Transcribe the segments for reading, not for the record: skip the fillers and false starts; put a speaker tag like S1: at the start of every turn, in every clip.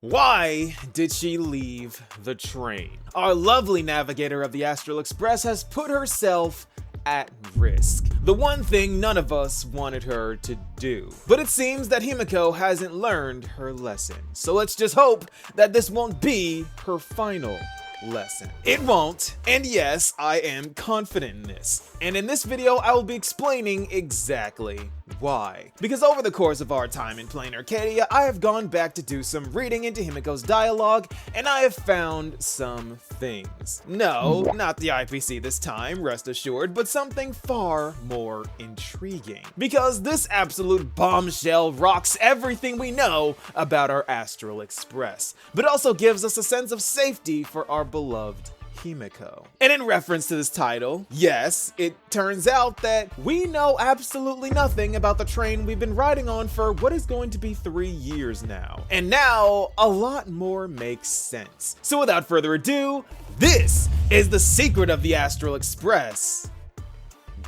S1: Why did she leave the train? Our lovely navigator of the Astral Express has put herself at risk. The one thing none of us wanted her to do. But it seems that Himeko hasn't learned her lesson. So let's just hope that this won't be her final lesson. It won't, and yes, I am confident in this. And in this video, I will be explaining exactly why. Because over the course of our time in playing Arcadia, I have gone back to do some reading into Himeko's dialogue, and I have found some things. No, not the IPC this time, rest assured, but something far more intriguing. Because this absolute bombshell rocks everything we know about our Astral Express, but also gives us a sense of safety for our beloved Himeko. And in reference to this title, yes, it turns out that we know absolutely nothing about the train we've been riding on for what is going to be 3 years now. And now, a lot more makes sense. So without further ado, this is the secret of the Astral Express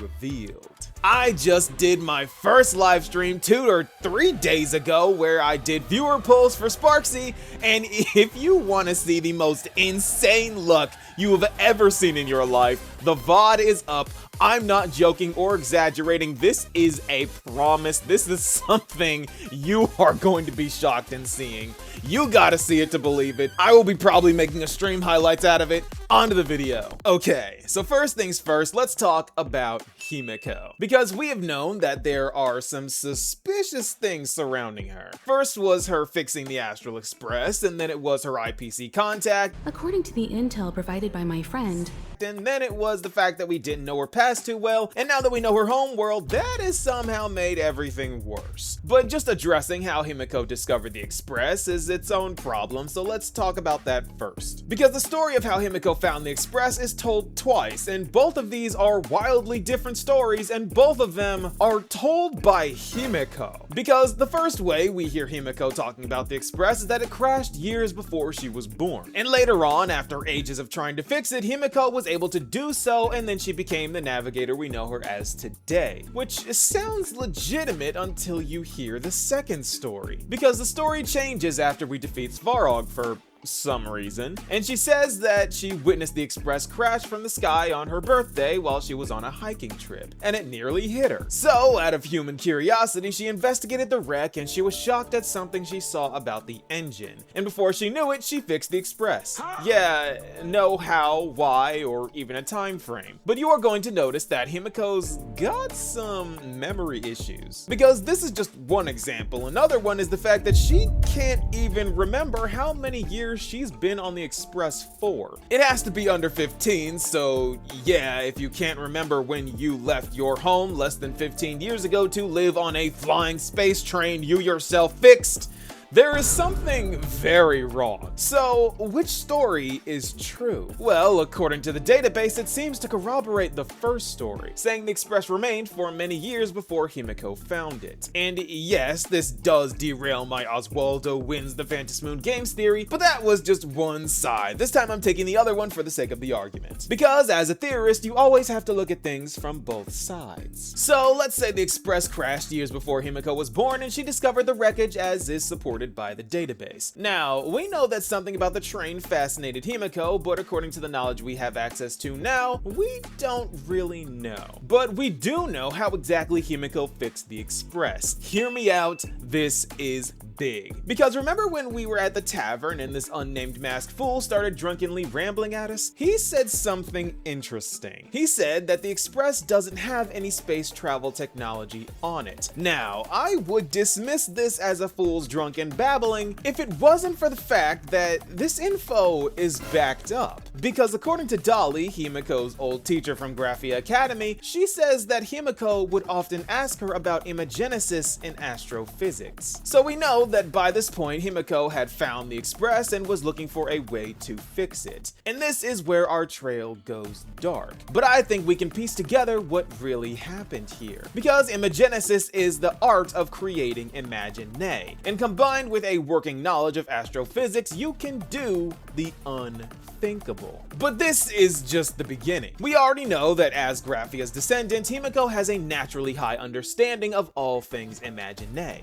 S1: revealed. I just did my first live stream 2 or 3 days ago where I did viewer polls for Sparksy, and if you want to see the most insane luck you have ever seen in your life, the VOD is up. I'm not joking or exaggerating. This is a promise. This is something you are going to be shocked in seeing. You gotta see it to believe it. I will be probably making a stream highlights out of it. Onto the video. Okay, so first things first, let's talk about Himeko. Because we have known that there are some suspicious things surrounding her. First was her fixing the Astral Express, and then it was her IPC contact.
S2: According to the intel provided by my friend,
S1: and then it was the fact that we didn't know her past too well, and now that we know her homeworld, that has somehow made everything worse. But just addressing how Himeko discovered the Express is its own problem, so let's talk about that first. Because the story of how Himeko found the Express is told twice, and both of these are wildly different stories, and both of them are told by Himeko. Because the first way we hear Himeko talking about the Express is that it crashed years before she was born. And later on, after ages of trying to fix it, Himeko was able to do so, and then she became the navigator we know her as today. Which sounds legitimate until you hear the second story. Because the story changes after we defeat Svarog for some reason, and she says that she witnessed the Express crash from the sky on her birthday while she was on a hiking trip, and it nearly hit her. So, out of human curiosity, she investigated the wreck, and she was shocked at something she saw about the engine. And before she knew it, she fixed the Express. Yeah, no how, why, or even a time frame. But you are going to notice that Himeko's got some memory issues. Because this is just one example. Another one is the fact that she can't even remember how many years she's been on the Express for. It has to be under 15, so yeah, if you can't remember when you left your home less than 15 years ago to live on a flying space train you yourself fixed, there is something very wrong. So, which story is true? Well, according to the database, it seems to corroborate the first story, saying the Express remained for many years before Himeko found it. And yes, this does derail my Oswaldo wins the Phantasmoon games theory, but that was just one side. This time I'm taking the other one for the sake of the argument. Because as a theorist, you always have to look at things from both sides. So, let's say the Express crashed years before Himeko was born and she discovered the wreckage as is supported by the database. Now, we know that something about the train fascinated Himeko, but according to the knowledge we have access to now, we don't really know. But we do know how exactly Himeko fixed the Express. Hear me out, this is big. Because remember when we were at the tavern and this unnamed masked fool started drunkenly rambling at us? He said something interesting. He said that the Express doesn't have any space travel technology on it. Now, I would dismiss this as a fool's drunken babbling if it wasn't for the fact that this info is backed up. Because according to Dolly, Himeko's old teacher from Graphia Academy, she says that Himeko would often ask her about imagenesis in astrophysics. So we know that by this point, Himeko had found the Express and was looking for a way to fix it. And this is where our trail goes dark. But I think we can piece together what really happened here. Because imagenesis is the art of creating imagine, and combined with a working knowledge of astrophysics, you can do the unfixable. unthinkable. But this is just the beginning. We already know that as Graphia's descendant, Himeko has a naturally high understanding of all things Imagine.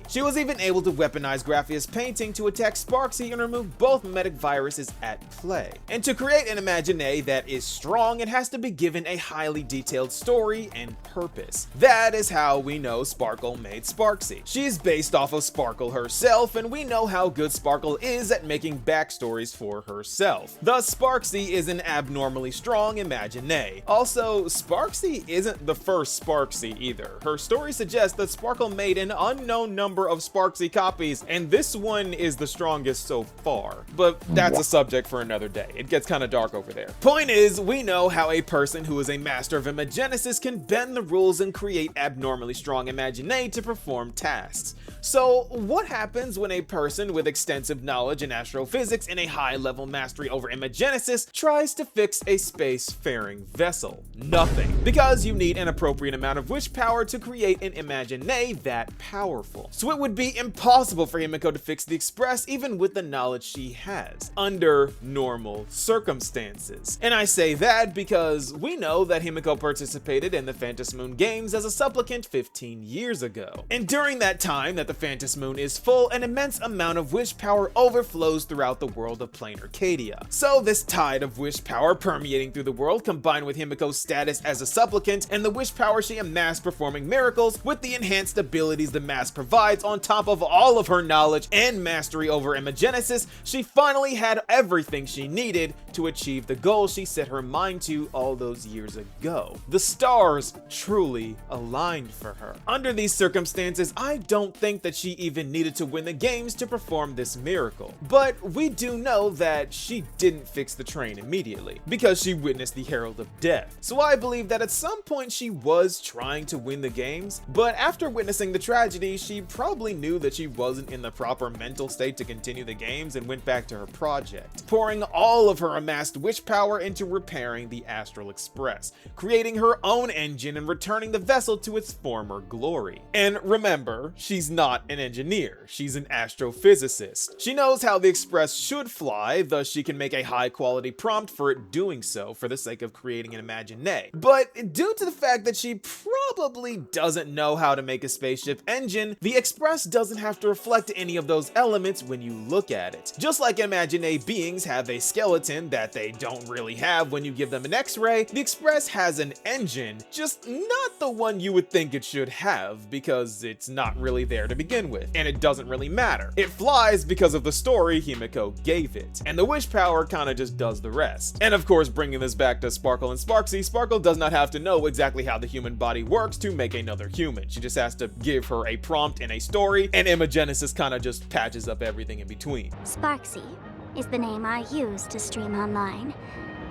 S1: She was even able to weaponize Graphia's painting to attack Sparksy and remove both mimetic viruses at play. And to create an Imagine that is strong, it has to be given a highly detailed story and purpose. That is how we know Sparkle made Sparksy. She is based off of Sparkle herself, and we know how good Sparkle is at making backstories for herself. Thus, Sparksy is an abnormally strong Imagine. Also, Sparksy isn't the first Sparksy either. Her story suggests that Sparkle made an unknown number of Sparksy copies, and this one is the strongest so far. But that's a subject for another day. It gets kind of dark over there. Point is, we know how a person who is a master of Imagenesis can bend the rules and create abnormally strong Imagine to perform tasks. So what happens when a person with extensive knowledge in astrophysics and a high-level mastery over Imagenesis tries to fix a spacefaring vessel? Nothing, because you need an appropriate amount of wish power to create an Imagine that powerful. So it would be impossible for Himeko to fix the Express even with the knowledge she has, under normal circumstances. And I say that because we know that Himeko participated in the Phantasmoon games as a supplicant 15 years ago. And during that time that the Phantasmoon is full, an immense amount of wish power overflows throughout the world of plain Arcadia. So this tide of wish power permeating through the world, combined with Himeko's status as a supplicant and the wish power she amassed performing miracles, with the enhanced abilities the mask provides on top of all of her knowledge and mastery over Imagenesis, she finally had everything she needed to achieve the goal she set her mind to all those years ago. The stars truly aligned for her. Under these circumstances, I don't think that she even needed to win the games to perform this miracle. But we do know that she didn't fix the train immediately, because she witnessed the Herald of Death. So I believe that at some point she was trying to win the games, but after witnessing the tragedy, she probably knew that she wasn't in the proper mental state to continue the games and went back to her project, pouring all of her amassed wish power into repairing the Astral Express, creating her own engine and returning the vessel to its former glory. And remember, she's not an engineer, she's an astrophysicist. She knows how the Express should fly, thus she can make a high quality prompt for it doing so for the sake of creating an Imagine. But due to the fact that she probably doesn't know how to make a spaceship engine, the Express doesn't have to reflect any of those elements when you look at it. Just like Imagine beings have a skeleton that they don't really have when you give them an X-ray, the Express has an engine, just not the one you would think it should have, because it's not really there to begin with, and it doesn't really matter. It flies because of the story Himeko gave it, and the wish power kinda just does the rest. And of course, bringing this back to Sparkle and Sparksy, Sparkle does not have to know exactly how the human body works to make another human. She just has to give her a prompt and a story, and Imagenesis kinda just patches up everything in between.
S3: Sparksy is the name I use to stream online.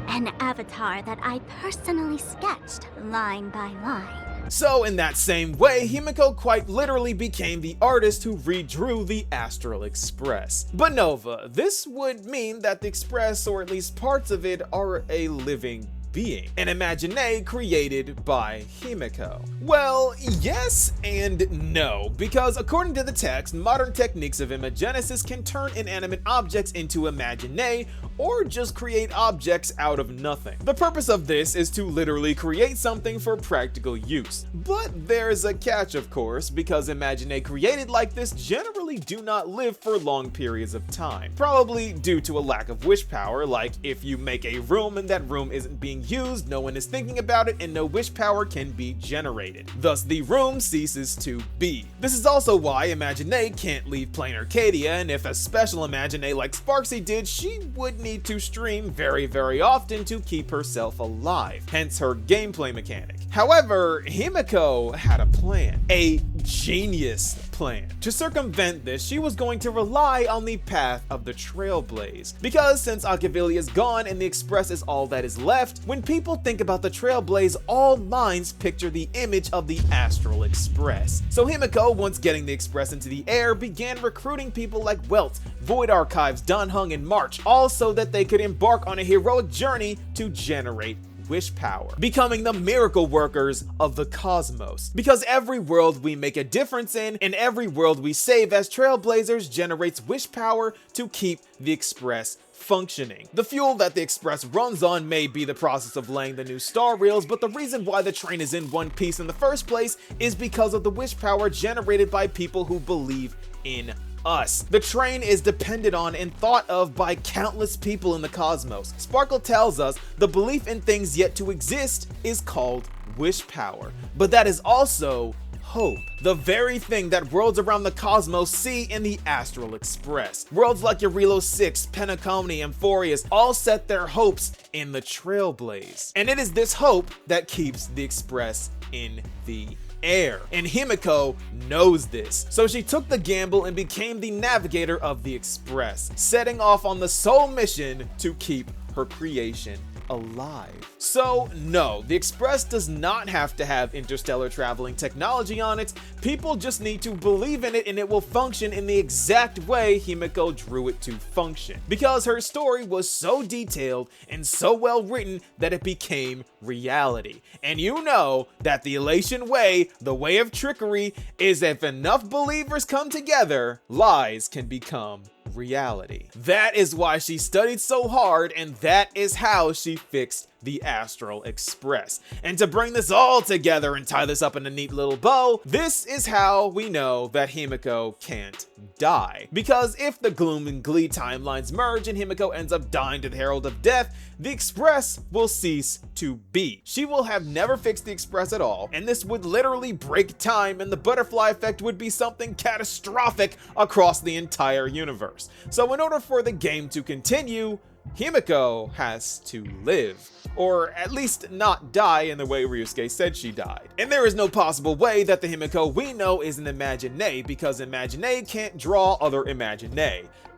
S3: An avatar that I personally sketched line by line.
S1: So in that same way, Himeko quite literally became the artist who redrew the Astral Express. But Nova, this would mean that the Express, or at least parts of it, are a living being, an Imagine created by Himeko. Well, yes and no, because according to the text, modern techniques of Imagenesis can turn inanimate objects into Imagine, or just create objects out of nothing. The purpose of this is to literally create something for practical use. But there's a catch, of course, because Imagine created like this generally do not live for long periods of time, probably due to a lack of wish power. Like if you make a room and that room isn't being used, no one is thinking about it, and no wish power can be generated. Thus, the room ceases to be. This is also why Imagine can't leave plain Arcadia, and if a special Imagine like Sparksy did, she would need to stream very, very often to keep herself alive, hence her gameplay mechanic. However, Himeko had a plan, a genius plan. To circumvent this, she was going to rely on the path of the Trailblaze, because since Akivili is gone and the Express is all that is left, when people think about the Trailblaze, all minds picture the image of the Astral Express. So Himeko, once getting the Express into the air, began recruiting people like Welt, Void Archives, Danhung, and March, all so that they could embark on a heroic journey to generate wishpower, becoming the miracle workers of the cosmos. Because every world we make a difference in, and every world we save as Trailblazers generates wishpower to keep the Express functioning. The fuel that the Express runs on may be the process of laying the new star rails, but the reason why the train is in one piece in the first place is because of the wishpower generated by people who believe in us. The train is depended on and thought of by countless people in the cosmos. Sparkle tells us the belief in things yet to exist is called wishpower, but that is also hope, the very thing that worlds around the cosmos see in the Astral Express. Worlds like Eurilo 6, Penacony, and Forius all set their hopes in the Trailblaze, and it is this hope that keeps the Express in the air. And Himeko knows this, so she took the gamble and became the navigator of the Express, setting off on the sole mission to keep her creation alive. So no, the Express does not have to have interstellar traveling technology on it. People just need to believe in it and it will function in the exact way Himeko drew it to function. Because her story was so detailed and so well written that it became reality. And you know that the Elation way, the way of trickery, is if enough believers come together, lies can become reality. That is why she studied so hard, and that is how she fixed the Astral Express. And to bring this all together and tie this up in a neat little bow, this is how we know that Himeko can't die. Because if the Gloom and Glee timelines merge and Himeko ends up dying to the Herald of Death, the Express will cease to be. She will have never fixed the Express at all, and this would literally break time, and the butterfly effect would be something catastrophic across the entire universe. So in order for the game to continue, Himeko has to live, or at least not die in the way Ryusuke said she died. And there is no possible way that the Himeko we know is an Imagine, because Imagine can't draw other Imagine.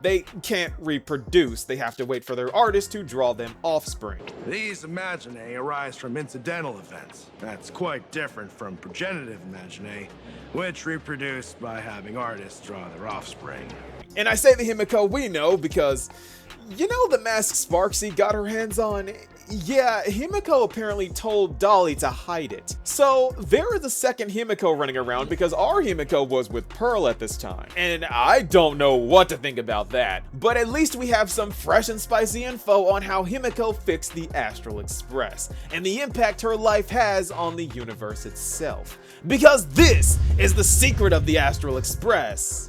S1: They can't reproduce, they have to wait for their artist to draw them offspring.
S4: These Imagine arise from incidental events. That's quite different from progenitive Imagine, which reproduce by having artists draw their offspring.
S1: And I say the Himeko we know because, you know, the mask Sparksy got her hands on? Yeah, Himeko apparently told Dolly to hide it. So there is a second Himeko running around because our Himeko was with Pearl at this time. And I don't know what to think about that. But at least we have some fresh and spicy info on how Himeko fixed the Astral Express and the impact her life has on the universe itself. Because this is the secret of the Astral Express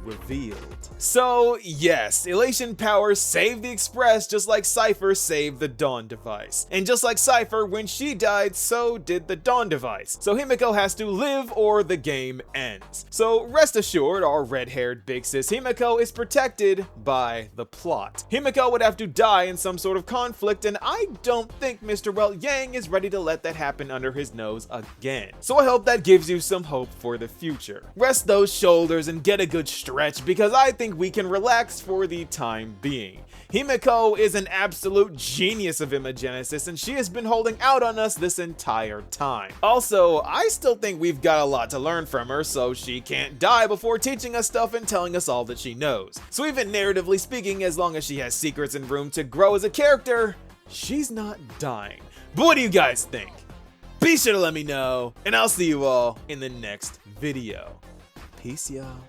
S1: revealed. So yes, Elation powers saved the Express just like Cypher saved the Dawn device. And just like Cypher, when she died, so did the Dawn device. So Himeko has to live or the game ends. So rest assured, our red-haired big sis Himeko is protected by the plot. Himeko would have to die in some sort of conflict, and I don't think Mr. Welt Yang is ready to let that happen under his nose again. So I hope that gives you some hope for the future. Rest those shoulders and get a good stretch, because I think we can relax for the time being. Himeko is an absolute genius of Imagenesis, and she has been holding out on us this entire time. Also, I still think we've got a lot to learn from her, so she can't die before teaching us stuff and telling us all that she knows. So even narratively speaking, as long as she has secrets and room to grow as a character, she's not dying. But what do you guys think? Be sure to let me know, and I'll see you all in the next video. Peace, y'all.